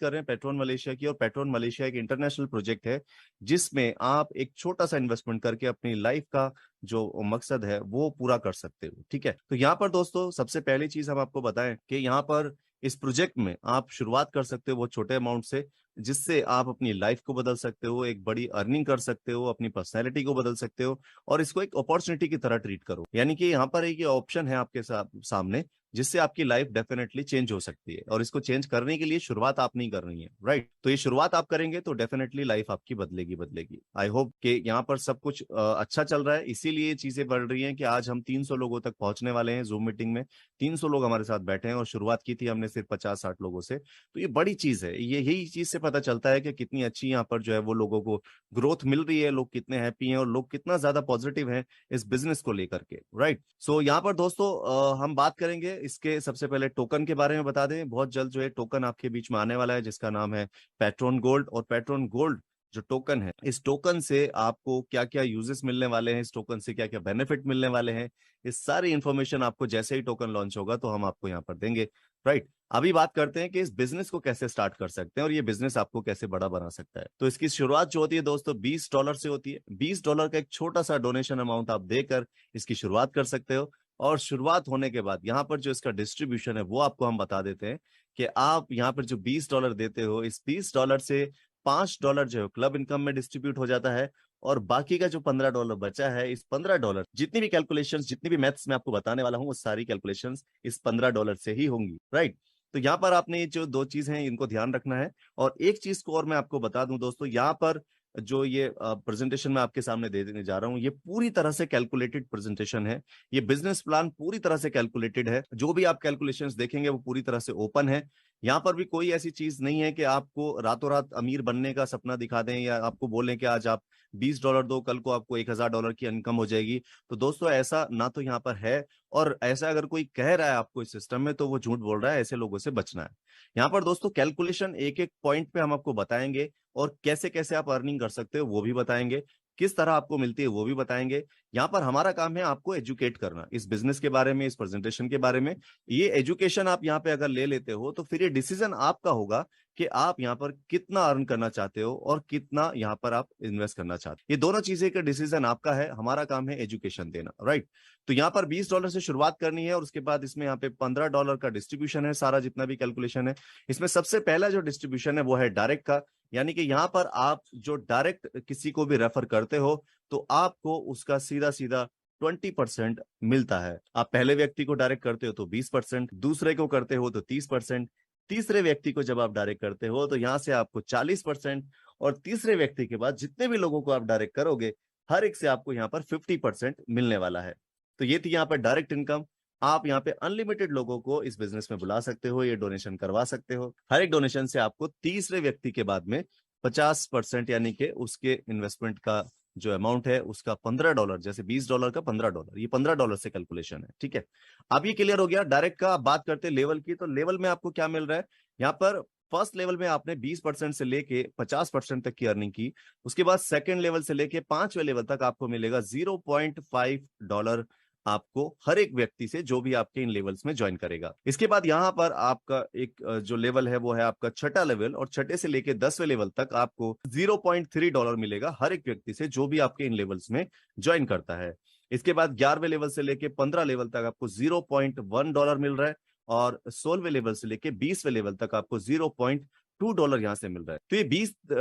कर रहे हैं पेट्रोन मलेशिया की, और पेट्रोन मलेशिया एक इंटरनेशनल प्रोजेक्ट है जिसमें आप एक छोटा सा इन्वेस्टमेंट करके अपनी लाइफ का जो मकसद है वो पूरा कर सकते हो। ठीक है, तो यहाँ पर दोस्तों सबसे पहली चीज हम आपको बताएं कि यहाँ पर इस प्रोजेक्ट में आप शुरुआत कर सकते हो वो छोटे अमाउंट से, जिससे आप अपनी लाइफ को बदल सकते हो, एक बड़ी अर्निंग कर सकते हो, अपनी पर्सनैलिटी को बदल सकते हो, और इसको एक अपॉर्चुनिटी की तरह ट्रीट करो। यानी कि यहाँ पर एक ऑप्शन है आपके सामने जिससे आपकी लाइफ डेफिनेटली चेंज हो सकती है, और इसको चेंज करने के लिए शुरुआत आप नहीं कर रही है, राइट? तो ये शुरुआत आप करेंगे तो डेफिनेटली लाइफ आपकी बदलेगी बदलेगी। आई होप कि यहाँ पर सब कुछ अच्छा चल रहा है, इसीलिए ये चीजें बढ़ रही हैं कि आज हम 300 लोगों तक पहुंचने वाले हैं जूम मीटिंग में। 300 लोग हमारे साथ बैठे हैं, और शुरुआत की थी हमने सिर्फ 50-60 लोगों से। तो ये बड़ी चीज है, ये यही चीज से पता चलता है कि कितनी अच्छी यहाँ पर जो है वो लोगों को ग्रोथ मिल रही है, लोग कितने हैप्पी हैं, और लोग कितना ज्यादा पॉजिटिव हैं इस बिजनेस को लेकर के, राइट? सो यहाँ पर दोस्तों हम बात करेंगे इसके सबसे पहले टोकन के बारे में। बता दें बहुत जल्द जो है टोकन आपके बीच में आने वाला है जिसका नाम है पेट्रोन गोल्ड। और पेट्रोन गोल्ड जो टोकन है, इस टोकन से आपको क्या क्या यूजेस मिलने वाले हैं, इस टोकन से क्या क्या बेनिफिट मिलने वाले हैं, इस सारी इंफॉर्मेशन आपको जैसे ही टोकन लॉन्च होगा तो हम आपको यहाँ पर देंगे, राइट? अभी बात करते हैं कि इस बिजनेस को कैसे स्टार्ट कर सकते हैं और ये बिजनेस आपको कैसे बड़ा बना सकता है। तो इसकी शुरुआत जो होती है दोस्तों $20 से होती है। $20 का एक छोटा सा डोनेशन अमाउंट आप देकर इसकी शुरुआत कर सकते हो, और शुरुआत होने के बाद यहाँ पर जो इसका डिस्ट्रीब्यूशन है वो आपको हम बता देते हैं कि आप यहाँ पर जो $20 देते हो, इस $20 से $5 जो है क्लब इनकम में डिस्ट्रीब्यूट हो जाता है, और बाकी का जो $15 बचा है, इस $15 जितनी भी कैलकुलेशंस, जितनी भी मैथ्स मैं आपको बताने वाला हूँ वो सारी कैलकुलेशंस इस $15 से ही होंगी, राइट? तो यहाँ पर आपने ये जो दो चीज हैं इनको ध्यान रखना है। और एक चीज को और मैं आपको बता दूं दोस्तों, यहाँ पर जो ये प्रेजेंटेशन मैं आपके सामने दे देने जा रहा हूँ ये पूरी तरह से कैलकुलेटेड प्रेजेंटेशन है। ये बिजनेस प्लान पूरी तरह से कैलकुलेटेड है, जो भी आप कैलकुलेशंस देखेंगे वो पूरी तरह से ओपन है। यहाँ पर भी कोई ऐसी चीज नहीं है कि आपको रातों रात अमीर बनने का सपना दिखा दें, या आपको बोलें कि आज आप $20 दो, कल को आपको $1000 की इनकम हो जाएगी। तो दोस्तों ऐसा ना तो यहाँ पर है, और ऐसा अगर कोई कह रहा है आपको इस सिस्टम में तो वो झूठ बोल रहा है, ऐसे लोगों से बचना है। यहाँ पर दोस्तों कैलकुलेशन एक एक पॉइंट पे हम आपको बताएंगे, और कैसे कैसे आप अर्निंग कर सकते हो वो भी बताएंगे, किस तरह आपको मिलती है वो भी बताएंगे। यहाँ पर हमारा काम है आपको एजुकेट करना इस बिजनेस के बारे में, इस प्रेजेंटेशन के बारे में। ये एजुकेशन आप यहाँ पे अगर ले लेते हो तो फिर ये डिसीजन आपका होगा कि आप यहाँ पर कितना अर्न करना चाहते हो और कितना यहाँ पर आप इन्वेस्ट करना चाहते हो। ये दोनों चीजें का डिसीजन आपका है, हमारा काम है एजुकेशन देना, राइट? तो यहाँ पर $20 से शुरुआत करनी है, और उसके बाद इसमें यहाँ पे $15 का डिस्ट्रीब्यूशन है। सारा जितना भी कैलकुलेशन है इसमें सबसे पहला जो डिस्ट्रीब्यूशन है वो है डायरेक्ट का, यानी कि यहाँ पर आप जो डायरेक्ट किसी को भी रेफर करते हो तो आपको उसका सीधा सीधा 20% मिलता है। आप पहले व्यक्ति को डायरेक्ट करते हो तो 20%, दूसरे को करते हो तो 30%, तीसरे व्यक्ति को जब आप डायरेक्ट करते हो तो यहां से आपको 40%, और तीसरे व्यक्ति के बाद जितने भी लोगों को आप डायरेक्ट करोगे हर एक से आपको यहाँ पर 50% मिलने वाला है। तो ये थी यहाँ पर डायरेक्ट इनकम। आप यहाँ पे अनलिमिटेड लोगों को इस बिजनेस में बुला सकते हो, ये डोनेशन करवा सकते हो। हर एक डोनेशन से आपको तीसरे व्यक्ति के बाद में 50%, यानी कि उसके इन्वेस्टमेंट का जो अमाउंट है उसका $15, जैसे $20 का $15, ये $15 से कैलकुलेशन है, ठीक है? अब ये क्लियर हो गया डायरेक्ट का। आप बात करते हैं लेवल की, तो लेवल में आपको क्या मिल रहा है? यहाँ पर फर्स्ट लेवल में आपने 20% से लेके 50% तक की अर्निंग की। उसके बाद सेकंड लेवल से लेके 5वें लेवल तक आपको मिलेगा $0.5 आपको हर एक व्यक्ति से, जो भी आपके इन लेवल्स में ज्वाइन करेगा। इसके बाद यहाँ पर आपका एक जो लेवल है वो है आपका छठा लेवल, और छठे से लेके 10वें लेवल तक आपको $0.3 मिलेगा हर एक व्यक्ति से जो भी आपके इन लेवल्स में ज्वाइन करता है। इसके बाद 11वें लेवल से लेके 15 लेवल तक आपको $0.1 मिल रहा है, और 16वें लेवल से लेके 20वें लेवल तक आपको $0.2 यहां से मिल रहा है। तो ये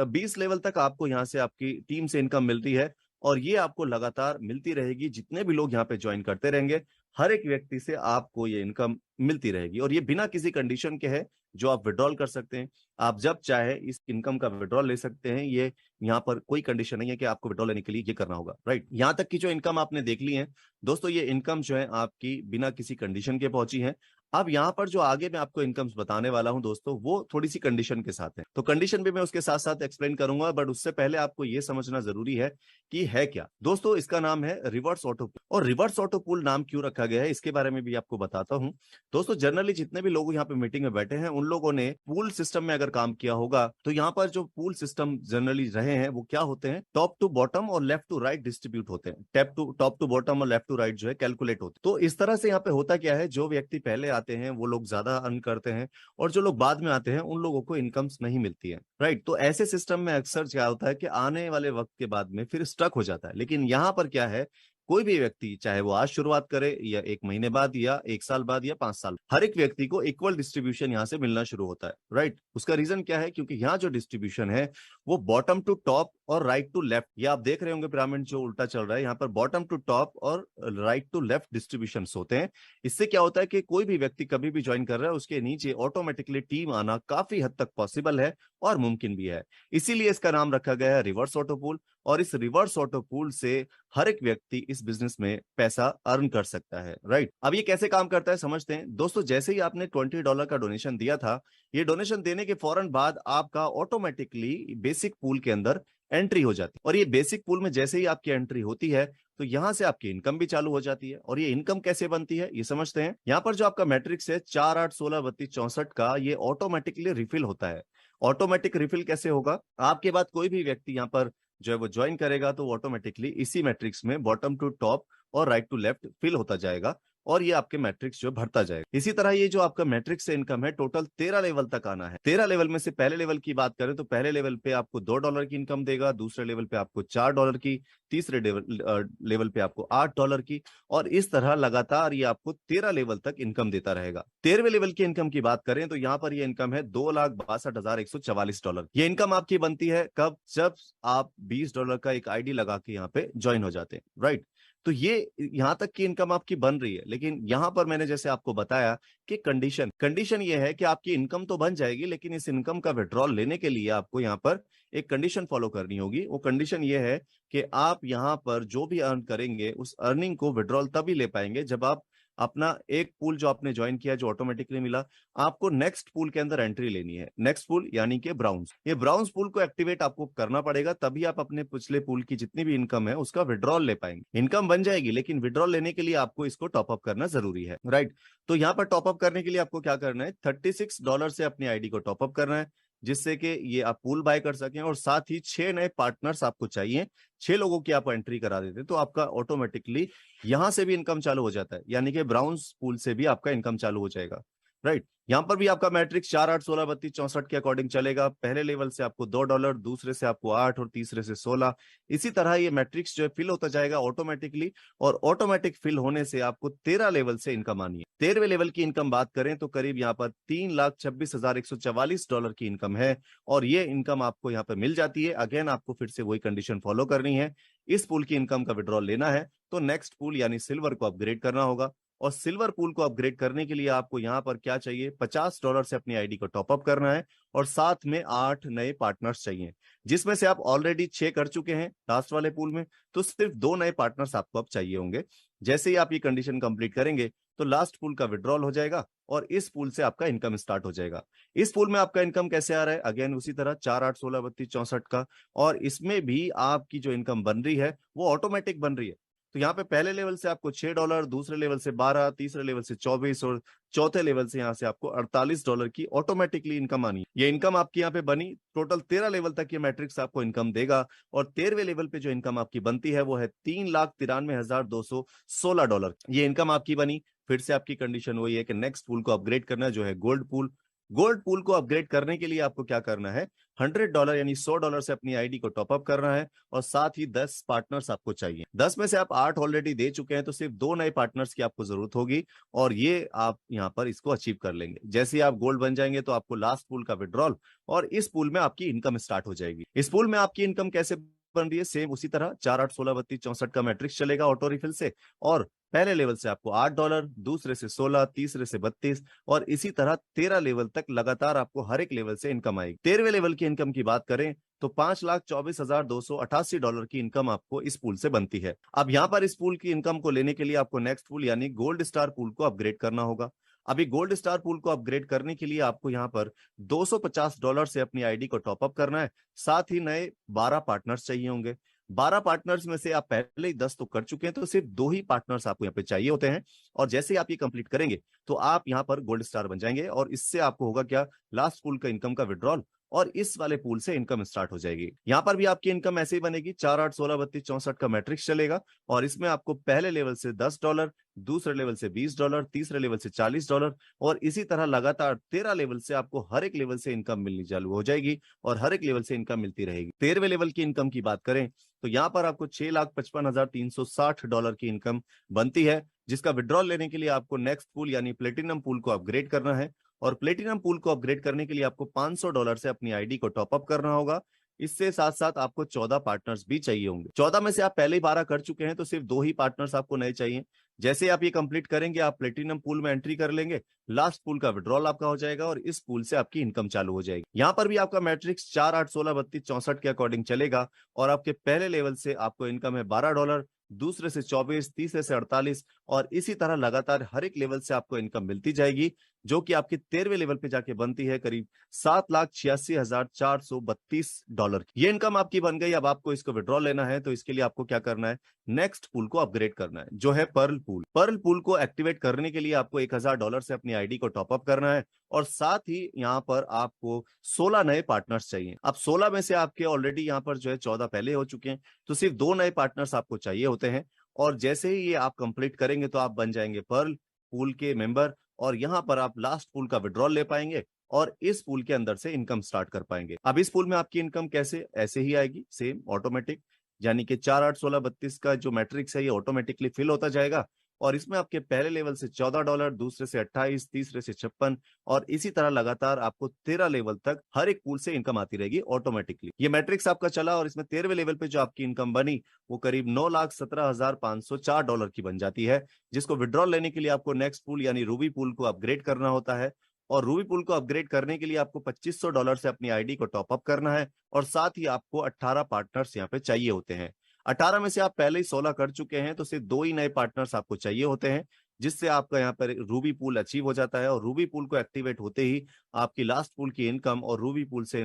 20 लेवल तक आपको यहां से आपकी टीम से इनकम मिलती है, और ये आपको लगातार मिलती रहेगी। जितने भी लोग यहाँ पे ज्वाइन करते रहेंगे हर एक व्यक्ति से आपको ये इनकम मिलती रहेगी, और ये बिना किसी कंडीशन के है, जो आप विड्रॉल कर सकते हैं। आप जब चाहे इस इनकम का विड्रॉल ले सकते हैं। ये यहाँ पर कोई कंडीशन नहीं है कि आपको विड्रॉल लेने के लिए ये करना होगा, राइट? यहाँ तक की जो इनकम आपने देख ली है दोस्तों, ये इनकम जो है आपकी बिना किसी कंडीशन के पहुंची है। अब यहाँ पर जो आगे मैं आपको इनकम्स बताने वाला हूं दोस्तों, वो थोड़ी सी कंडीशन के साथ है, तो कंडीशन भी मैं उसके साथ साथ एक्सप्लेन करूंगा, बट उससे पहले आपको ये समझना जरूरी है कि है क्या। दोस्तों इसका नाम है रिवर्स ऑटो पूल। और रिवर्स ऑटो पूल नाम क्यों रखा गया है इसके बारे में भी आपको बताता हूं। दोस्तों जनरली जितने भी लोग यहाँ पे मीटिंग में बैठे हैं उन लोगों ने पूल सिस्टम में अगर काम किया होगा, तो यहाँ पर जो पूल सिस्टम जनरली रहे हैं वो क्या होते हैं, टॉप टू बॉटम और लेफ्ट टू राइट डिस्ट्रीब्यूट होते हैं। टॉप टू बॉटम और लेफ्ट टू राइट जो है कैलकुलेट होते हैं। तो इस तरह से यहाँ पे होता क्या है, जो व्यक्ति पहले आते हैं वो लोग ज्यादा अर्न करते हैं, और जो लोग बाद में आते हैं उन लोगों को इनकम्स नहीं मिलती है, राइट। तो ऐसे सिस्टम में अक्सर क्या होता है कि आने वाले वक्त के बाद में फिर स्टक हो जाता है। लेकिन यहाँ पर क्या है, कोई भी व्यक्ति चाहे वो आज शुरुआत करे या 1 महीने बाद या 1 साल बाद या 5 साल, हर एक व्यक्ति को इक्वल डिस्ट्रीब्यूशन यहाँ से मिलना शुरू होता है, राइट। उसका रीजन क्या है, क्योंकि यहाँ जो डिस्ट्रीब्यूशन है वो बॉटम टू टॉप और राइट टू लेफ्ट, ये आप देख रहे होंगे पिरामिड जो उल्टा चल रहा है, यहाँ पर बॉटम टू टॉप और राइट टू लेफ्ट डिस्ट्रीब्यूशन होते हैं। इससे क्या होता है कि कोई भी व्यक्ति कभी भी ज्वाइन कर रहा है उसके नीचे ऑटोमेटिकली टीम आना काफी हद तक पॉसिबल है और मुमकिन भी है। इसीलिए इसका नाम रखा गया है रिवर्स ऑटो पूल। और इस रिवर्स ऑटो पूल से हर एक व्यक्ति इस बिजनेस में पैसा अर्न कर सकता है, राइट। अब ये कैसे काम करता है समझते हैं दोस्तों। जैसे ही आपने $20 का डोनेशन दिया था, ये डोनेशन देने के फौरन बाद आपका ऑटोमेटिकली बेसिक पूल के अंदर एंट्री हो जाती है। और ये बेसिक पूल में जैसे ही आपकी एंट्री होती है तो यहां से आपकी इनकम भी चालू हो जाती है। और ये इनकम कैसे बनती है ये समझते हैं। यहाँ पर जो आपका मैट्रिक्स है 4, 8, 16, 32, 64 का, ये ऑटोमेटिकली रिफिल होता है। ऑटोमेटिक रिफिल कैसे होगा, आपके बाद कोई भी व्यक्ति यहाँ पर जो है वो ज्वाइन करेगा तो ऑटोमेटिकली इसी मैट्रिक्स में बॉटम टू टॉप और राइट टू लेफ्ट फिल होता जाएगा और ये आपके मैट्रिक्स जो भरता जाएगा। इसी तरह ये जो आपका मैट्रिक्स से इनकम है टोटल 13 लेवल तक आना है। 13 लेवल में से पहले लेवल की बात करें तो पहले लेवल पे आपको $2 की इनकम देगा, दूसरे लेवल पे आपको $4 की, तीसरे लेवल पे आपको $8 की, और इस तरह लगातार ये आपको 13 लेवल तक इनकम देता रहेगा। 13वें लेवल की इनकम की बात करें तो यहाँ पर ये इनकम है $2,62,144। ये इनकम आपकी बनती है कब, जब आप $20 का एक आईडी लगा के यहाँ पे ज्वाइन हो जाते हैं, राइट। तो ये यहां तक की इनकम आपकी बन रही है। लेकिन यहां पर मैंने जैसे आपको बताया कि कंडीशन ये है कि आपकी इनकम तो बन जाएगी, लेकिन इस इनकम का विड्रॉल लेने के लिए आपको यहाँ पर एक कंडीशन फॉलो करनी होगी। वो कंडीशन ये है कि आप यहाँ पर जो भी अर्न करेंगे उस अर्निंग को विड्रॉल तभी ले पाएंगे जब आप अपना एक पूल जो आपने ज्वाइन किया जो ऑटोमेटिकली मिला, आपको नेक्स्ट पूल के अंदर एंट्री लेनी है। नेक्स्ट पूल यानी कि ब्राउन्स, ये ब्राउन्स पूल को एक्टिवेट आपको करना पड़ेगा, तभी आप अपने पिछले पूल की जितनी भी इनकम है उसका विड्रॉल ले पाएंगे। इनकम बन जाएगी लेकिन विड्रॉल लेने के लिए आपको इसको टॉपअप करना जरूरी है, राइट। तो यहाँ पर टॉपअप करने के लिए आपको क्या करना है, $36 से अपनी आईडी को टॉपअप करना है, जिससे कि ये आप पूल बाय कर सकें। और साथ ही 6 नए पार्टनर्स आपको चाहिए, 6 लोगों की आप एंट्री करा देते तो आपका ऑटोमेटिकली यहां से भी इनकम चालू हो जाता है, यानी कि ब्राउन्स पूल से भी आपका इनकम चालू हो जाएगा, राइट। यहां पर भी आपका मैट्रिक्स 4, 8, 16, 32, 64 के अकॉर्डिंग चलेगा। पहले लेवल से आपको $2, दूसरे से आपको 8 और तीसरे से 16। इसी तरह ये मैट्रिक्स जो है फिल होता जाएगा ऑटोमेटिकली, और ऑटोमेटिक फिल होने से आपको 13 लेवल से इनकम आनी है। 13वें लेवल की इनकम बात करें तो करीब यहाँ पर $3,26,144 की इनकम है, और ये इनकम आपको यहाँ पर मिल जाती है। अगेन आपको फिर से वही कंडीशन फॉलो करनी है। इस पूल की इनकम का विड्रॉल लेना है तो नेक्स्ट पूल यानी सिल्वर को अपग्रेड करना होगा। और सिल्वर पूल को अपग्रेड करने के लिए आपको यहाँ पर क्या चाहिए, $50 से अपनी आईडी को टॉपअप करना है, और साथ में 8 नए पार्टनर्स चाहिए, जिसमें से आप ऑलरेडी 6 कर चुके हैं लास्ट वाले पूल में, तो सिर्फ 2 नए पार्टनर्स आपको अब चाहिए होंगे। जैसे ही आप ये कंडीशन कंप्लीट करेंगे तो लास्ट पूल का विड्रॉल हो जाएगा और इस पूल से आपका इनकम स्टार्ट हो जाएगा। इस पूल में आपका इनकम कैसे आ रहा है, अगेन उसी तरह 4, 8, 16, 32, 64 का, और इसमें भी आपकी जो इनकम बन रही है वो ऑटोमेटिक बन रही है। तो यहाँ पे पहले लेवल से आपको $6, दूसरे लेवल से 12, तीसरे लेवल से 24 और चौथे लेवल से यहाँ से आपको $48 की ऑटोमेटिकली इनकम आनी है। ये इनकम आपकी यहाँ पे बनी, टोटल 13 लेवल तक ये मैट्रिक्स आपको इनकम देगा। और 13वें लेवल पे जो इनकम आपकी बनती है वो है $3,93,216। ये इनकम आपकी बनी। फिर से आपकी कंडीशन वही है कि नेक्स्ट पूल को अपग्रेड करना है जो है गोल्ड पूल। गोल्ड पूल को अपग्रेड करने के लिए आपको क्या करना है, $100 यानी $100 से अपनी आईडी को टॉपअप करना है, और साथ ही 10 पार्टनर्स आपको चाहिए। 10 में से आप 8 ऑलरेडी दे चुके हैं तो सिर्फ 2 नए पार्टनर्स की आपको जरूरत होगी, और ये आप यहाँ पर इसको अचीव कर लेंगे। जैसे ही आप गोल्ड बन जाएंगे तो आपको लास्ट पूल का विड्रॉल और इस पूल में आपकी इनकम स्टार्ट हो जाएगी। इस पूल में आपकी इनकम कैसे बन रही है, सेम उसी तरह 4, 8, 16, 32, 64 का मैट्रिक्स चलेगा ऑटो रिफिल से, और पहले लेवल से आपको $8, दूसरे से 16, तीसरे से 32, और इसी तरह 13 लेवल तक लगातार आपको हर एक लेवल से इनकम आएगी। 13वें लेवल की इनकम की बात करें तो $5,24,288 की इनकम आपको इस पूल से बनती है। अब यहाँ पर इस पूल की इनकम को लेने के लिए आपको नेक्स्ट पूल यानी गोल्ड स्टार पूल को अपग्रेड करना होगा। अभी गोल्ड स्टार पूल को अपग्रेड करने के लिए आपको यहाँ पर $250 से अपनी आईडी को टॉपअप करना है, साथ ही नए 12 पार्टनर्स चाहिए होंगे। 12 पार्टनर्स में से आप पहले ही 10 तो कर चुके हैं, तो सिर्फ 2 ही पार्टनर्स आपको यहाँ पे चाहिए होते हैं, और जैसे ही आप ये कंप्लीट करेंगे तो आप यहाँ पर गोल्ड स्टार बन जाएंगे, और इससे आपको होगा क्या, लास्ट पूल का इनकम का विड्रॉल और इस वाले पूल से इनकम स्टार्ट हो जाएगी। यहाँ पर भी आपकी इनकम ऐसे ही बनेगी, 4 8 16 32 64 का मैट्रिक्स चलेगा और इसमें आपको पहले लेवल से $10, दूसरे लेवल से $20, तीसरे लेवल से $40 और इसी तरह लगातार 13 लेवल से आपको हर एक लेवल से इनकम मिलनी चालू हो जाएगी और हर एक लेवल से इनकम मिलती रहेगी। 13वें लेवल की इनकम की बात करें तो यहाँ पर आपको $6,55,360 की इनकम बनती है, जिसका विड्रॉल लेने के लिए आपको नेक्स्ट पूल यानी प्लेटिनम पूल को अपग्रेड करना है और प्लेटिनम पूल को अपग्रेड करने के लिए आपको $500 से अपनी आईडी को टॉप अप करना होगा। इससे साथ साथ आपको 14 पार्टनर्स भी चाहिए होंगे। 14 में से आप पहले ही 12 कर चुके हैं तो सिर्फ 2 ही पार्टनर्स आपको नए चाहिए। जैसे आप ये कंप्लीट करेंगे आप प्लेटिनम पूल में एंट्री कर लेंगे, लास्ट पूल का विड्रॉल आपका हो जाएगा और इस पूल से आपकी इनकम चालू हो जाएगी। यहाँ पर भी आपका मैट्रिक्स 4 8 16 32 64 के अकॉर्डिंग चलेगा और आपके पहले लेवल से आपको इनकम है $12, दूसरे से 24, तीसरे से 48 और इसी तरह लगातार हर एक लेवल से आपको इनकम मिलती जाएगी, जो कि आपके 13वें लेवल पे जाके बनती है करीब $7,86,432 की। ये इनकम आपकी बन गई। अब आपको इसको विड्रॉल लेना है तो इसके लिए आपको क्या करना है, नेक्स्ट पूल को अपग्रेड करना है जो है पर्ल पूल। पर्ल पूल को एक्टिवेट करने के लिए आपको $1,000 से अपनी आईडी को टॉप अप करना है और साथ ही यहाँ पर आपको 16 नए पार्टनर्स चाहिए। अब 16 में से आपके ऑलरेडी यहाँ पर जो है 14 पहले हो चुके हैं तो सिर्फ 2 नए पार्टनर्स आपको चाहिए होते हैं और जैसे ही ये आप कंप्लीट करेंगे तो आप बन जाएंगे पर्ल पूल के मेंबर और यहाँ पर आप लास्ट पूल का विड्रॉल ले पाएंगे और इस पूल के अंदर से इनकम स्टार्ट कर पाएंगे। अब इस पूल में आपकी इनकम कैसे, ऐसे ही आएगी सेम ऑटोमेटिक, यानी कि 4 8 16 32 का जो मैट्रिक्स है ये ऑटोमेटिकली फिल होता जाएगा और इसमें आपके पहले लेवल से $14, दूसरे से 28, तीसरे से 56 और इसी तरह लगातार आपको 13 लेवल तक हर एक पूल से इनकम आती रहेगी ऑटोमेटिकली। ये मैट्रिक्स आपका चला और इसमें 13वें लेवल पे जो आपकी इनकम बनी वो करीब $9,17,504 की बन जाती है, जिसको विड्रॉल लेने के लिए आपको नेक्स्ट पूल यानी रूबी पूल को अपग्रेड करना होता है और रूबी पूल को अपग्रेड करने के लिए आपको $2,500 से अपनी आईडी को टॉप अप करना है और साथ ही आपको 18 पार्टनर्स यहाँ पे चाहिए होते हैं। 18 में से आप पहले ही 16 कर चुके हैं तो सिर्फ 2 ही नए पार्टनर्स आपको चाहिए होते हैं, जिससे आपका यहाँ पर रूबी पूल अचीव हो जाता है और रूबी पूल को एक्टिवेट होते ही आपकी लास्ट पूल की इनकम और रूबी पूल से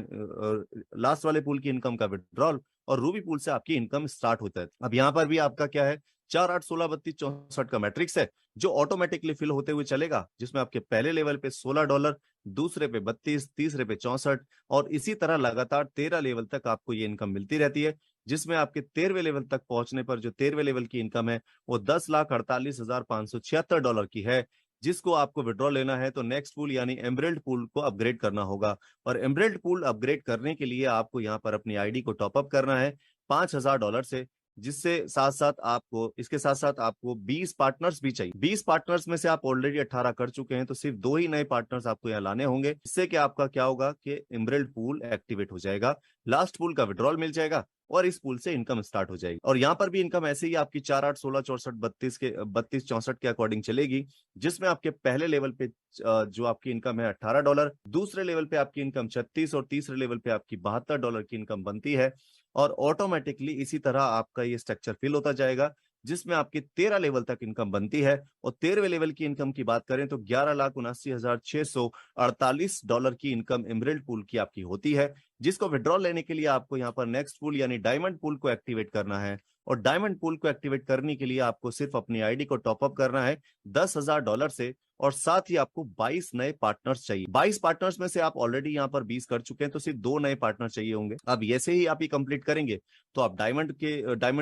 लास्ट वाले पूल की इनकम का विड्रॉल और रूबी पूल से आपकी इनकम स्टार्ट होता है। अब यहाँ पर भी आपका क्या है, 4 8 16 32 64 का मैट्रिक्स है जो ऑटोमेटिकली फिल होते हुए चलेगा, जिसमें आपके पहले लेवल पे $16, दूसरे पे 32, तीसरे पे 64 और इसी तरह लगातार 13 लेवल तक आपको ये इनकम मिलती रहती है, जिसमें आपके 13वें लेवल तक पहुंचने पर जो 13वें लेवल की इनकम है वो $10,48,576 की है, जिसको आपको विड्रॉ लेना है तो नेक्स्ट पूल यानी एमरल्ड पूल को अपग्रेड करना होगा और एमरल्ड पूल अपग्रेड करने के लिए आपको यहाँ पर अपनी आईडी को टॉप अप करना है $5,000 से, जिससे साथ साथ आपको इसके साथ साथ आपको 20 पार्टनर्स भी चाहिए। 20 पार्टनर्स में से आप ऑलरेडी 18 कर चुके हैं तो सिर्फ 2 ही नए पार्टनर्स आपको यहाँ लाने होंगे। इससे कि आपका क्या होगा कि एमरल्ड पूल एक्टिवेट हो जाएगा, लास्ट पूल का विड्रॉल मिल जाएगा और इस पूल से इनकम स्टार्ट हो जाएगी। और यहाँ पर भी इनकम ऐसे ही आपकी 4 8 16 64 32 64 के अकॉर्डिंग चलेगी, जिसमें आपके पहले लेवल पे जो आपकी इनकम है $18, दूसरे लेवल पे आपकी इनकम 36 और तीसरे लेवल पे आपकी $72 की इनकम बनती है और ऑटोमेटिकली इसी तरह आपका ये स्ट्रक्चर फिल होता जाएगा, जिसमें आपकी 13 लेवल तक इनकम बनती है और 13वें लेवल की इनकम की बात करें तो $11,79,648 की इनकम एमरल्ड पूल की आपकी होती है, जिसको विड्रॉल लेने के लिए आपको यहाँ पर नेक्स्ट पूल यानी डायमंड पूल को एक्टिवेट करना है और डायमंड पूल को एक्टिवेट करने के लिए आपको सिर्फ अपनी आईडी को टॉप अप करना है $10,000 से और साथ ही आपको 22 नए पार्टनर्स चाहिए। 22 पार्टनर्स में से आप ऑलरेडी यहाँ पर 20 कर चुके हैं तो सिर्फ 2 नए पार्टनर चाहिए होंगे। अब ऐसे ही आप ये कंप्लीट करेंगे तो आप डायमंड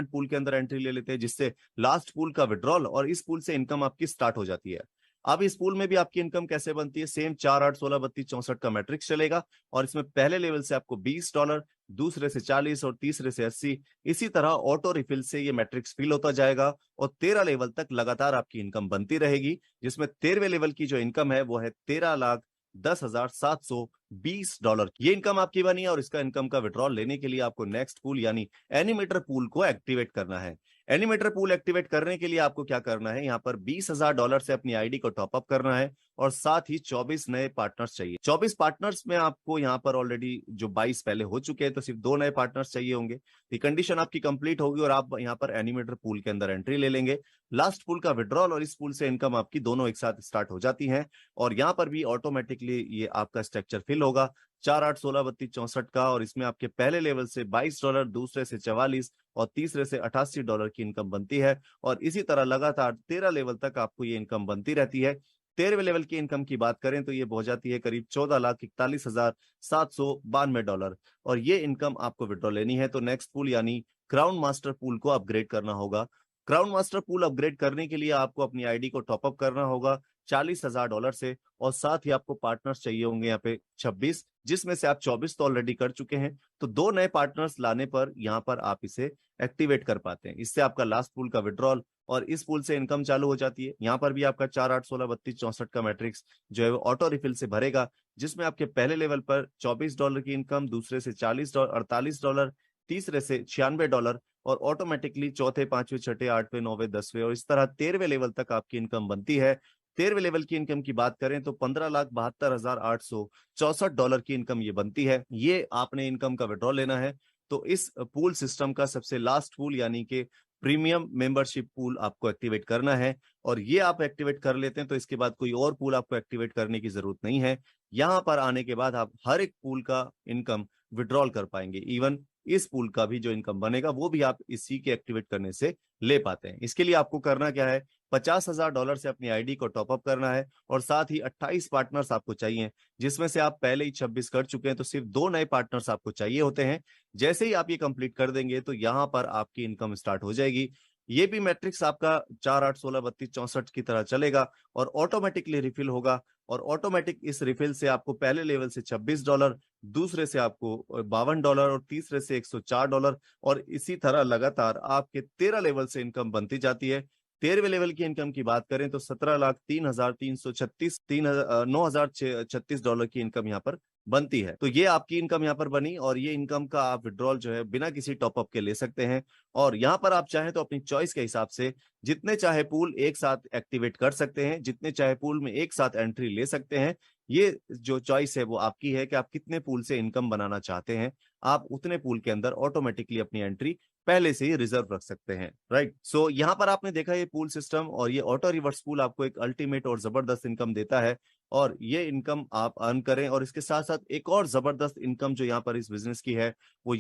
पूल के अंदर एंट्री ले लेते हैं, जिससे लास्ट पूल का विड्रॉल और इस पूल से इनकम आपकी स्टार्ट हो जाती है। अब इस पूल में भी आपकी इनकम कैसे बनती है, सेम 4 8 16 32 64 का मैट्रिक्स चलेगा और इसमें पहले लेवल से आपको $20, दूसरे से 40 और तीसरे से 80, इसी तरह ऑटो रिफिल से ये मैट्रिक्स फिल होता जाएगा और 13 लेवल तक लगातार आपकी इनकम बनती रहेगी, जिसमें 13वें लेवल की जो इनकम है वो है $13,10,720 की। ये इनकम आपकी बनी है और इसका इनकम का विड्रॉल लेने के लिए आपको नेक्स्ट पूल यानी एनिमेटर पूल को एक्टिवेट करना है। एनिमेटर पूल एक्टिवेट करने के लिए आपको क्या करना है, यहाँ पर $20,000 से अपनी आईडी को टॉप अप करना है और साथ ही 24 नए पार्टनर्स चाहिए। 24 पार्टनर्स में आपको यहाँ पर ऑलरेडी जो 22 पहले हो चुके हैं तो सिर्फ 2 नए पार्टनर्स चाहिए होंगे। तो कंडीशन आपकी कंप्लीट होगी और आप यहाँ पर एनिमेटर पूल के अंदर एंट्री ले लेंगे। लास्ट पूल का विड्रॉल और इस पूल से इनकम आपकी दोनों एक साथ स्टार्ट हो जाती है और यहाँ पर भी ऑटोमेटिकली ये आपका स्ट्रक्चर फिल होगा 4 8 16 32 64 का और इसमें आपके पहले लेवल से $22, दूसरे से 44 और तीसरे से $88 की इनकम बनती है और इसी तरह लगातार 13 लेवल तक आपको ये इनकम बनती रहती है, 13वें लेवल की इनकम की बात करें तो ये हो जाती है करीब 14,41,792 डॉलर, और ये इनकम आपको विड्रॉ लेनी है। तो नेक्स्ट पूल यानी क्राउन मास्टर पूल को अपग्रेड करना होगा। क्राउन मास्टर पूल अपग्रेड करने के लिए आपको अपनी आईडी को टॉपअप करना होगा $40,000 से, और साथ ही आपको पार्टनर्स चाहिए होंगे यहाँ पे 26, जिसमें से आप 24 तो ऑलरेडी कर चुके हैं। तो 2 नए पार्टनर्स लाने पर यहाँ पर आप इसे एक्टिवेट कर पाते हैं। इससे आपका लास्ट पूल का विड्रॉल और इस पूल से इनकम चालू हो जाती है। यहाँ पर भी आपका 4, 8, 16, 32, 64 का मैट्रिक्स जो है वो ऑटो रिफिल से भरेगा, जिसमें आपके पहले लेवल पर $24 की इनकम, दूसरे से $48, तीसरे से $96, और ऑटोमेटिकली चौथे, पांचवें, छठे, आठवें, नौवें, 10वें और इस तरह 13वें लेवल तक आपकी इनकम बनती है। 13वें लेवल की इनकम की बात करें तो $15,72,864 की इनकम ये बनती है। ये आपने इनकम का विड्रॉल लेना है। तो इस पूल सिस्टम का सबसे लास्ट पूल यानी कि प्रीमियम मेंबरशिप पूल आपको एक्टिवेट करना है, और ये आप एक्टिवेट कर लेते हैं तो इसके बाद कोई और पूल आपको एक्टिवेट करने की जरूरत नहीं है। यहां पर आने के बाद आप हर एक पूल का इनकम विड्रॉल कर पाएंगे। इवन इस पूल का भी जो इनकम बनेगा वो भी आप इसी के एक्टिवेट करने से ले पाते हैं। इसके लिए आपको करना क्या है, $50,000 से अपनी आईडी को टॉपअप करना है, और साथ ही 28 पार्टनर्स आपको चाहिए, जिसमें से आप पहले ही 26 कर चुके हैं, तो सिर्फ 2 नए पार्टनर्स आपको चाहिए होते हैं। जैसे ही आप ये कंप्लीट कर देंगे तो यहां पर आपकी इनकम स्टार्ट हो जाएगी। ये भी मैट्रिक्स आपका 4, 8, 16, 32, 64 की तरह चलेगा, और ऑटोमेटिकली रिफिल होगा। और ऑटोमेटिक इस रिफिल से आपको पहले लेवल से $26, दूसरे से आपको $52 और तीसरे से $104, और इसी तरह लगातार आपके 13 लेवल से इनकम बनती जाती है। 13वें लेवल की इनकम की बात करें तो $17,03,336 की इनकम यहाँ पर बनती है। तो ये आपकी इनकम यहाँ पर बनी, और ये इनकम का आप विड्रॉल जो है बिना किसी टॉपअप के ले सकते हैं। और यहाँ पर आप चाहें तो अपनी चॉइस के हिसाब से जितने चाहे पूल एक साथ एक्टिवेट कर सकते हैं, जितने चाहे पूल में एक साथ एंट्री ले सकते हैं। ये जो चॉइस है वो आपकी है कि आप कितने पूल से इनकम बनाना चाहते हैं। आप उतने पूल के अंदर ऑटोमेटिकली अपनी एंट्री पहले से ही रिजर्व रख सकते हैं, राइट। सो यहाँ पर आपने देखा ये पूल सिस्टम, और ये ऑटो रिवर्स पूल आपको एक अल्टीमेट और जबरदस्त इनकम देता है, और ये इनकम आप अर्न करें। और इसके साथ साथ एक और जबरदस्त इनकम जो यहाँ पर इस बिजनेस की है वो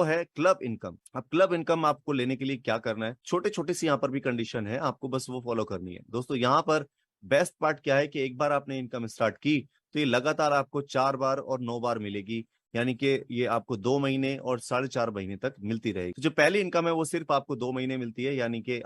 है क्लब इनकम। अब क्लब इनकम आपको लेने के लिए क्या करना है, छोटे छोटे सी यहाँ पर भी कंडीशन है, आपको बस वो फॉलो करनी है। दोस्तों यहाँ पर बेस्ट पार्ट क्या है कि एक बार आपने इनकम स्टार्ट की तो ये लगातार आपको 4 बार और 9 बार मिलेगी, यानी कि ये आपको 2 महीने और 4.5 महीने तक मिलती रहेगी। तो जो पहली इनकम है वो सिर्फ आपको 2 महीने मिलती है, यानी कि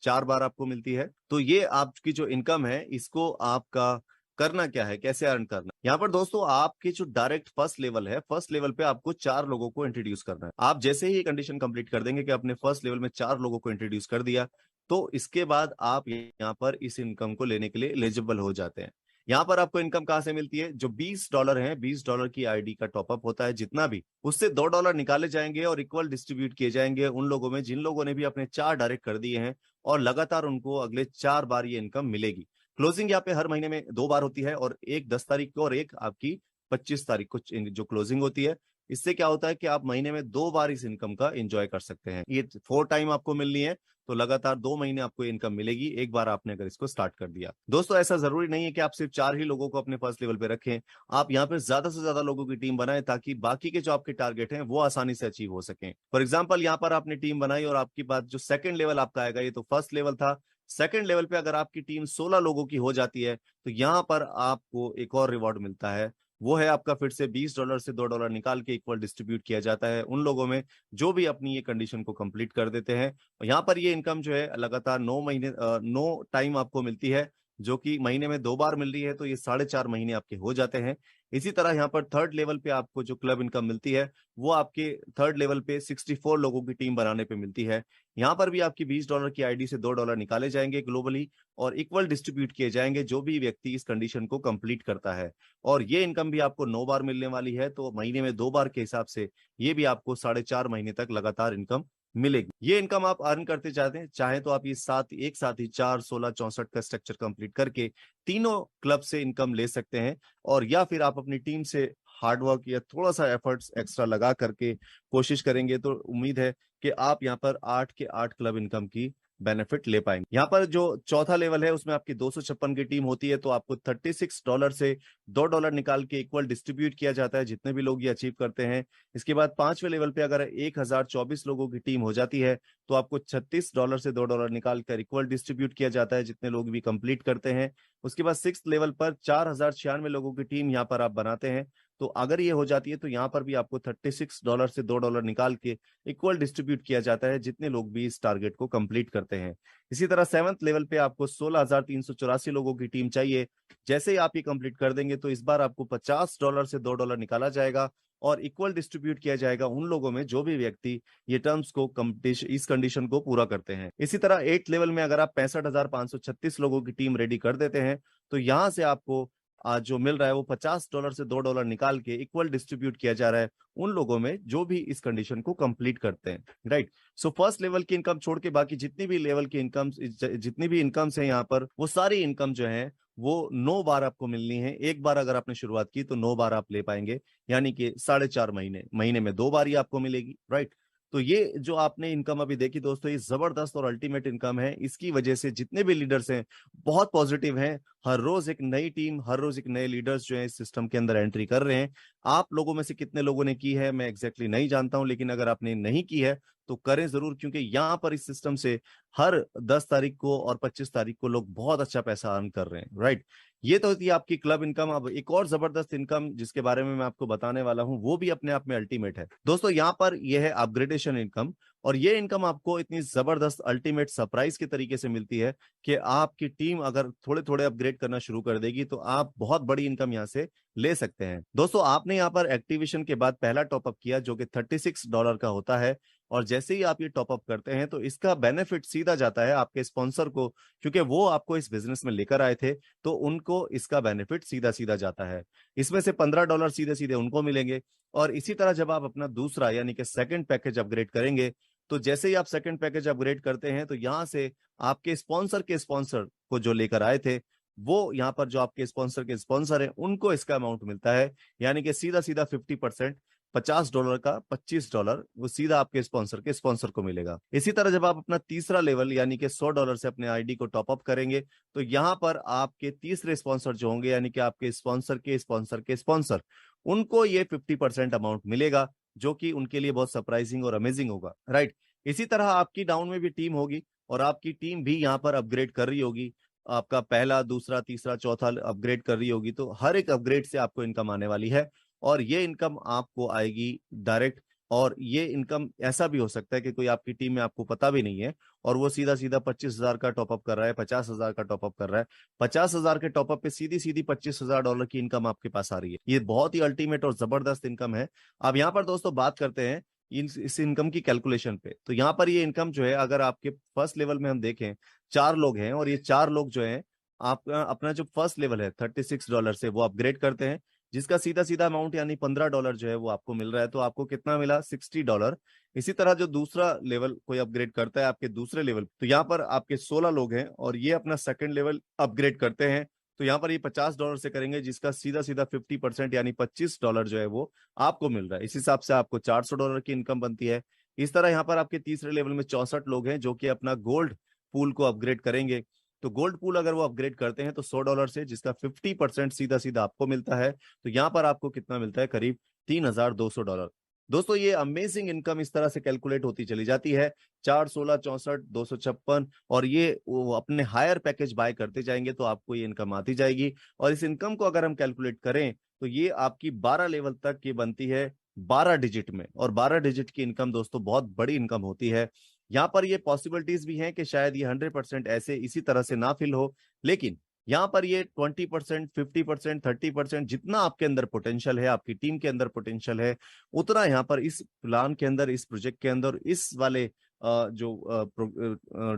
4 बार आपको मिलती है। तो ये आपकी जो इनकम है इसको आपका करना क्या है, कैसे अर्न करना। यहाँ पर दोस्तों आपके जो डायरेक्ट फर्स्ट लेवल है, फर्स्ट लेवल पे आपको 4 लोगों को इंट्रोड्यूस करना है। आप जैसे ही कंडीशन कंप्लीट कर देंगे कि आपने फर्स्ट लेवल में 4 लोगों को इंट्रोड्यूस कर दिया, तो इसके बाद आप यहाँ पर इस इनकम को लेने के लिए एलिजिबल हो जाते हैं। यहाँ पर आपको इनकम कहाँ से मिलती है, जो $20 है, $20 की आईडी का टॉपअप होता है जितना भी, उससे $2 निकाले जाएंगे और इक्वल डिस्ट्रीब्यूट किए जाएंगे उन लोगों में जिन लोगों ने भी अपने 4 डायरेक्ट कर दिए हैं, और लगातार उनको अगले 4 बार ये इनकम मिलेगी। क्लोजिंग यहाँ पे हर महीने में 2 बार होती है, और एक 10 तारीख को और एक आपकी 25 तारीख को जो क्लोजिंग होती है। इससे क्या होता है कि आप महीने में 2 बार इस इनकम का एंजॉय कर सकते हैं। ये 4 टाइम आपको मिलनी है, तो लगातार 2 महीने आपको इनकम मिलेगी एक बार आपने अगर इसको स्टार्ट कर दिया। दोस्तों ऐसा जरूरी नहीं है कि आप सिर्फ 4 ही लोगों को अपने फर्स्ट लेवल पे रखें, आप यहाँ पे ज्यादा से ज्यादा लोगों की टीम बनाएं ताकि बाकी के जो आपके टारगेट हैं वो आसानी से अचीव हो सकें। फॉर एग्जाम्पल यहाँ पर आपने टीम बनाई और आपकी बात जो सेकंड लेवल आपका आएगा, ये तो फर्स्ट लेवल था, सेकंड लेवल पे अगर आपकी टीम 16 लोगों की हो जाती है तो यहां पर आपको एक और रिवॉर्ड मिलता है। वो है आपका फिर से $20 से $2 निकाल के इक्वल डिस्ट्रीब्यूट किया जाता है उन लोगों में जो भी अपनी ये कंडीशन को कंप्लीट कर देते हैं। और यहाँ पर ये इनकम जो है लगातार 9 टाइम आपको मिलती है, जो कि महीने में 2 बार मिल रही है, तो ये 4.5 महीने आपके हो जाते हैं। इसी तरह यहाँ पर थर्ड लेवल पे आपको जो क्लब इनकम मिलती है वो आपके थर्ड लेवल पे 64 लोगों की टीम बनाने पे मिलती है। यहाँ पर भी आपकी $20 की आईडी से $2 निकाले जाएंगे ग्लोबली और इक्वल डिस्ट्रीब्यूट किए जाएंगे जो भी व्यक्ति इस कंडीशन को कंप्लीट करता है। और ये इनकम भी आपको 9 बार मिलने वाली है, तो महीने में 2 बार के हिसाब से ये भी आपको 4.5 महीने तक लगातार इनकम मिलेगी। ये इनकम आप अर्न करते जाते हैं, चाहे तो आप ये एक साथ ही 4, 16, 64 का स्ट्रक्चर कंप्लीट करके तीनों क्लब से इनकम ले सकते हैं, और या फिर आप अपनी टीम से हार्डवर्क या थोड़ा सा एफर्ट्स एक्स्ट्रा लगा करके कोशिश करेंगे तो उम्मीद है कि आप यहाँ पर 8 के 8 क्लब इनकम की बेनिफिट ले पाएंगे। यहाँ पर जो चौथा लेवल है उसमें आपकी 256 की टीम होती है, तो आपको $36 से $2 निकाल के इक्वल डिस्ट्रीब्यूट किया जाता है जितने भी लोग ये अचीव करते हैं। इसके बाद पांचवें लेवल पे अगर 1024 लोगों की टीम हो जाती है तो आपको $36 से $2 निकाल कर इक्वल डिस्ट्रीब्यूट किया जाता है जितने लोग भी कंप्लीट करते हैं। उसके बाद 6th लेवल पर 4096 लोगों की टीम यहाँ पर आप बनाते हैं, तो अगर ये हो जाती है तो यहाँ पर भी आपको $36 से $2 निकाल के इक्वल डिस्ट्रीब्यूट किया जाता है जितने लोग भी इस टारगेट को कंप्लीट करते हैं। इसी तरह 7th लेवल पे आपको 16,384 लोगों की टीम चाहिए। जैसे ही आप ये कंप्लीट कर देंगे तो इस बार आपको $50 से $2 निकाला जाएगा और इक्वल डिस्ट्रीब्यूट किया जाएगा उन लोगों में जो भी व्यक्ति ये टर्म्स को इस कंडीशन को पूरा करते हैं। इसी तरह 8th लेवल में अगर आप 65,536 लोगों की टीम रेडी कर देते हैं तो यहां से आपको आज जो मिल रहा है वो $50 से $2 निकाल के इक्वल डिस्ट्रीब्यूट किया जा रहा है उन लोगों में जो भी इस कंडीशन को कंप्लीट करते हैं, राइट। सो फर्स्ट लेवल की इनकम छोड़ के बाकी जितनी भी लेवल की इनकम, जितनी भी इनकम्स है यहाँ पर, वो सारी इनकम जो है वो 9 बार आपको मिलनी है। एक बार अगर आपने शुरुआत की तो 9 बार आप ले पाएंगे, यानी कि 4.5 महीने में 2 बार ही आपको मिलेगी, राइट। तो ये जो आपने इनकम अभी देखी दोस्तों, ये जबरदस्त और अल्टीमेट इनकम है। इसकी वजह से जितने भी लीडर्स हैं बहुत पॉजिटिव हैं। हर रोज एक नई टीम, हर रोज एक नए लीडर्स जो है इस सिस्टम के अंदर एंट्री कर रहे हैं। आप लोगों में से कितने लोगों ने की है मैं एग्जैक्टली नहीं जानता हूं, लेकिन अगर आपने नहीं की है तो करें जरूर, क्योंकि यहाँ पर इस सिस्टम से हर 10 तारीख को और 25 तारीख को लोग बहुत अच्छा पैसा अर्न कर रहे हैं, राइट। ये तो होती है आपकी क्लब इनकम। अब एक और जबरदस्त इनकम जिसके बारे में मैं आपको बताने वाला हूं वो भी अपने आप में अल्टीमेट है दोस्तों। यहाँ पर यह है अपग्रेडेशन इनकम, और ये इनकम आपको इतनी जबरदस्त अल्टीमेट सरप्राइज के तरीके से मिलती है कि आपकी टीम अगर थोड़े थोड़े अपग्रेड करना शुरू कर देगी तो आप बहुत बड़ी इनकम यहाँ से ले सकते हैं। दोस्तों आपने यहाँ पर एक्टिवेशन के बाद पहला टॉपअप किया जो कि $36 का होता है, और जैसे ही आप ये टॉपअप करते हैं तो इसका बेनिफिट सीधा जाता है आपके स्पॉन्सर को, क्योंकि वो आपको इस बिजनेस में लेकर आए थे तो उनको इसका बेनिफिट सीधा सीधा जाता है। इसमें से $15 सीधे सीधे उनको मिलेंगे। और इसी तरह जब आप अपना दूसरा यानी कि सेकंड पैकेज अपग्रेड करेंगे तो जैसे ही आप सेकंड पैकेज अपग्रेड करते हैं तो यहां से आपके स्पॉन्सर के स्पॉन्सर को जो लेकर आए थे वो यहाँ पर जो आपके स्पॉन्सर के स्पॉन्सर है उनको इसका अमाउंट मिलता है, यानी कि सीधा सीधा 50%, $50 का $25 वो सीधा आपके स्पॉन्सर के स्पॉन्सर को मिलेगा। इसी तरह जब आप अपना तीसरा लेवल यानी कि $100 से अपने आईडी को टॉप अप करेंगे तो यहाँ पर आपके तीसरे स्पॉन्सर जो होंगे यानी कि आपके स्पॉन्सर के स्पॉन्सर के स्पॉन्सर, उनको ये 50% अमाउंट मिलेगा जो कि उनके लिए बहुत सरप्राइजिंग और अमेजिंग होगा, राइट। इसी तरह आपकी डाउन में भी टीम होगी और आपकी टीम भी यहाँ पर अपग्रेड कर रही होगी, आपका पहला दूसरा तीसरा चौथा अपग्रेड कर रही होगी, तो हर एक अपग्रेड से आपको इनकम आने वाली है और ये इनकम आपको आएगी डायरेक्ट। और ये इनकम ऐसा भी हो सकता है कि कोई आपकी टीम में आपको पता भी नहीं है और वो सीधा सीधा 25,000 का टॉपअप कर रहा है, 50,000 का टॉपअप कर रहा है, 50,000 के टॉपअप पे सीधी सीधी $25,000 की इनकम आपके पास आ रही है। ये बहुत ही अल्टीमेट और जबरदस्त इनकम है। अब यहाँ पर दोस्तों बात करते हैं इस इनकम की कैलकुलेशन पे। तो यहाँ पर ये इनकम जो है अगर आपके फर्स्ट लेवल में हम देखें 4 लोग हैं और ये 4 लोग जो हैं आपका अपना जो फर्स्ट लेवल है $36 से वो अपग्रेड करते हैं, जिसका सीधा सीधा अमाउंट यानी $15 जो है वो आपको मिल रहा है। तो आपको कितना मिला? $60। इसी तरह जो दूसरा लेवल कोई अपग्रेड करता है आपके दूसरे लेवल, तो यहाँ पर आपके 16 लोग हैं और ये अपना सेकंड लेवल अपग्रेड करते हैं, तो यहाँ पर ये $50 से करेंगे जिसका सीधा सीधा 50% यानी $25 जो है वो आपको मिल रहा है। इस हिसाब से आपको $400 की इनकम बनती है। इस तरह यहाँ पर आपके तीसरे लेवल में 64 लोग हैं जो कि अपना गोल्ड पूल को अपग्रेड करेंगे। तो गोल्ड पूल अगर वो अपग्रेड करते हैं तो $100 से, जिसका 50% सीधा सीधा आपको मिलता है। तो यहाँ पर आपको कितना मिलता है? करीब $3,200। दोस्तों ये अमेजिंग इनकम इस तरह से कैलकुलेट होती चली जाती है, 4, 16, 64, 256, और ये वो अपने हायर पैकेज बाय करते जाएंगे तो आपको ये इनकम आती जाएगी। और इस इनकम को अगर हम कैलकुलेट करें तो ये आपकी 12 लेवल तक की बनती है 12 डिजिट में, और 12 डिजिट की इनकम दोस्तों बहुत बड़ी इनकम होती है। यहाँ पर ये पॉसिबिलिटीज भी हैं कि शायद ये 100% ऐसे इसी तरह से ना फिल हो, लेकिन यहाँ पर ये 20%, 50%, 30% जितना आपके अंदर पोटेंशियल है, आपकी टीम के अंदर पोटेंशियल है, उतना यहाँ पर इस प्लान के अंदर, इस प्रोजेक्ट के अंदर, इस वाले जो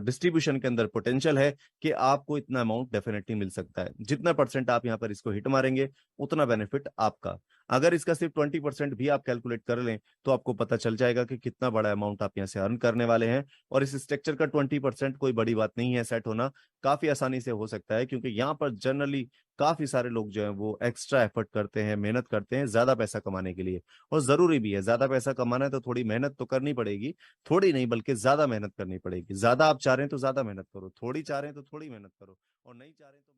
डिस्ट्रीब्यूशन के अंदर पोटेंशियल है कि आपको इतना अमाउंट डेफिनेटली मिल सकता है। जितना परसेंट आप यहाँ पर इसको हिट मारेंगे उतना बेनिफिट आपका। अगर इसका सिर्फ 20% भी आप कैलकुलेट कर लें तो आपको पता चल जाएगा कि कितना बड़ा अमाउंट आप यहाँ से अर्न करने वाले हैं। और इस स्ट्रक्चर का 20% कोई बड़ी बात नहीं है सेट होना, काफी आसानी से हो सकता है, क्योंकि यहाँ पर जनरली काफी सारे लोग जो हैं वो एक्स्ट्रा एफर्ट करते हैं, मेहनत करते हैं ज्यादा पैसा कमाने के लिए। और जरूरी भी है, ज्यादा पैसा कमाना है तो थोड़ी मेहनत तो करनी पड़ेगी, थोड़ी नहीं बल्कि ज्यादा मेहनत करनी पड़ेगी। ज्यादा आप चाह रहे हैं तो ज्यादा मेहनत करो, थोड़ी चाह रहे हैं तो थोड़ी मेहनत करो, और नहीं चाह रहे हैं तो